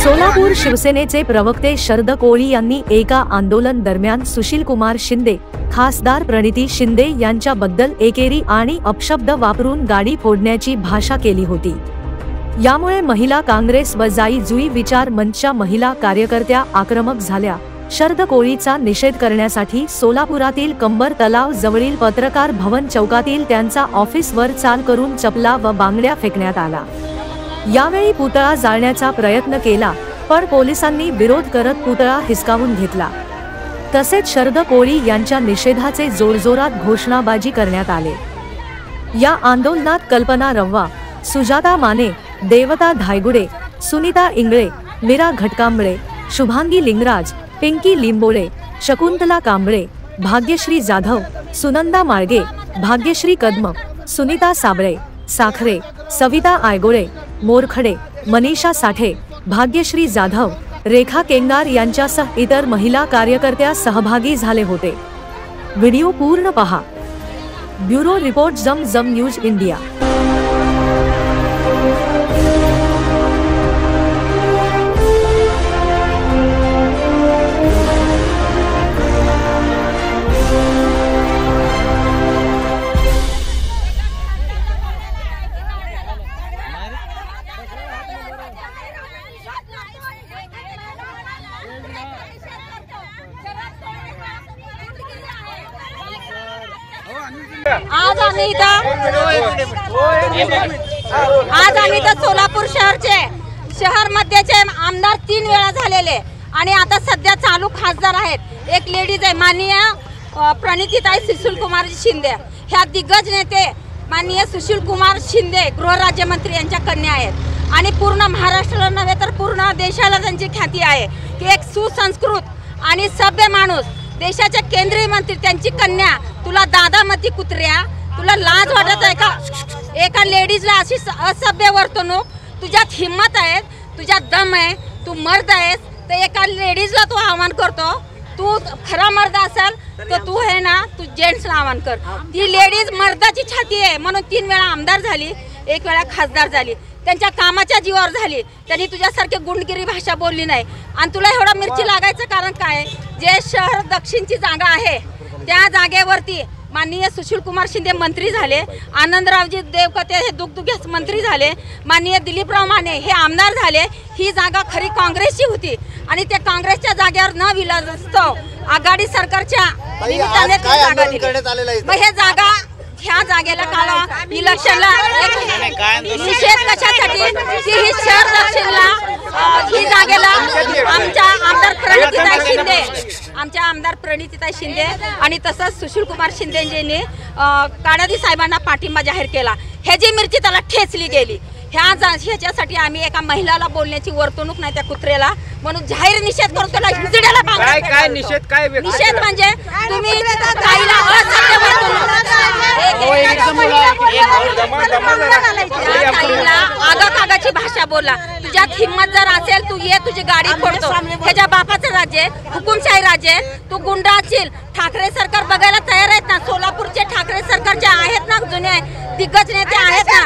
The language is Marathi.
सोलापूर शिवसेनेचे प्रवक्ते शरद कोळी यांनी एका आंदोलन दरम्यान सुशील कुमार शिंदे, खासदार प्रणिती शिंदे यांच्याबद्दल एकेरी आणि अपशब्द वापरून गाडी फोडण्याची भाषा केली होती। यामुळे महिला काँग्रेस व जाई जुई विचार मंचच्या महिला कार्यकर्त्या आक्रमक झाल्या। शरद कोळीचा निषेध करण्यासाठी सोलापुरातील कंबर तलाव जवळील पत्रकार भवन चौकातील त्यांचा ऑफिसवर चाल करून चपला व बांगड्या फेकण्यात आला। यावेळी पुतळा जाळण्याचा प्रयत्न केला, पण पोलिसांनी विरोध करत पुतळा हिसकावून घेतला। तसेच शरद कोळी यांच्या निषेधाचे जोरजोरात घोषणाबाजी करण्यात आले। या आंदोलनात कल्पना रव्वा, सुजाता माने, देवता धायगुडे, सुनीता इंगळे, मीरा घटकांबळे, शुभांगी लिंगराज, पिंकी लिंबोळे, शकुंतला कांबळे, भाग्यश्री जाधव, सुनंदा माळगे, भाग्यश्री कदम, सुनीता साबळे, साखरे, सविता आयगोळे, मोरखडे, मनीषा साठे, भाग्यश्री जाधव, रेखा केंगार यांच्यासह इतर महिला कार्यकर्त्या सहभागी झाले होते। व्हिडिओ पूर्ण पहा। ब्युरो रिपोर्ट जम न्यूज इंडिया। आज आम्ही इथं सोलापूर शहर मध्येचे आमदार 3 वेळा झालेले आणि आता सध्या चालू खासदार आहेत। एक लेडीज आहे माननीय प्रणितीताई सुशील कुमार शिंदे, ह्या दिग्गज नेते माननीय सुशील कुमार शिंदे गृहराज्यमंत्री यांच्या कन्या आहेत आणि पूर्ण महाराष्ट्राला नव्हे तर पूर्ण देशाला त्यांची ख्याती आहे की एक सुसंस्कृत आणि सभ्य माणूस, देशाचे केंद्रीय मंत्री, त्यांची कन्या। तुला दादामती कुत्र्या, तुला लाज वाटत आहे का? एका लेडीजला अशी असभ्य वर्तणूक, तुझ्यात हिम्मत आहे, तुझ्यात दम आहे, तू मर्द आहेस, तर एका लेडीजला तू आव्हान करतो? तू खरा मर्द असेल तर तू आहे ना, तू जेंट्सला आव्हान कर। ती लेडीज मर्दाची छाती आहे म्हणून 3 वेळा आमदार झाली, 1 वेळा खासदार झाली, त्यांच्या कामाच्या जीवावर झाली। त्यांनी तुझ्यासारखी गुंडगिरी भाषा बोलली नाही। आणि तुला एवढा मिरची लागायचं कारण काय? जे शहर दक्षिणची जागा आहे त्या जागेवरती माननीय सुशील कुमार शिंदे मंत्री झाले, आनंदरावजी देवकते हे दुग्धविकास मंत्री झाले, माननीय दिलीपराव माने हे आमदार झाले। ही जागा खरी काँग्रेसची होती आणि त्या काँग्रेसच्या जागेवर न विलासतो आघाडी सरकारच्या निमित्ताने ती जागा दिली। मग हे जागा ह्या जागेला काल इलेक्शनला निषेध कशासाठी की ही शहर दक्षिणला ही जागेला आमच्या आमदार प्रणितीताई शिंदे आणि तसंच सुशील कुमार शिंदेजींनी काळादी साहेबांना पाठिंबा जाहीर केला। ह्याची मिरची त्याला ठेचली गेली। ह्याच्यासाठी आम्ही एका महिलाला बोलण्याची वर्तणूक नाही त्या कुत्रेला, म्हणून जाहीर निषेध करतो। त्याला हिजड्याला काय निषेध म्हणजे तुम्ही ताईला असभ्य वर्तणूक, आगाची भाषा बोला। तुझ्यात हिम्मत जर असेल तू ये, तुझी गाडी फोडतो। ह्याच्या बापाचं राज्य, हुकुमशाही राज्य, तू गुंडा असशील। ठाकरे सरकार बघायला तयार आहेत ना? सोलापूरचे ठाकरे सरकारचे आहेत ना, जुने दिग्गज नेते आहेत ना?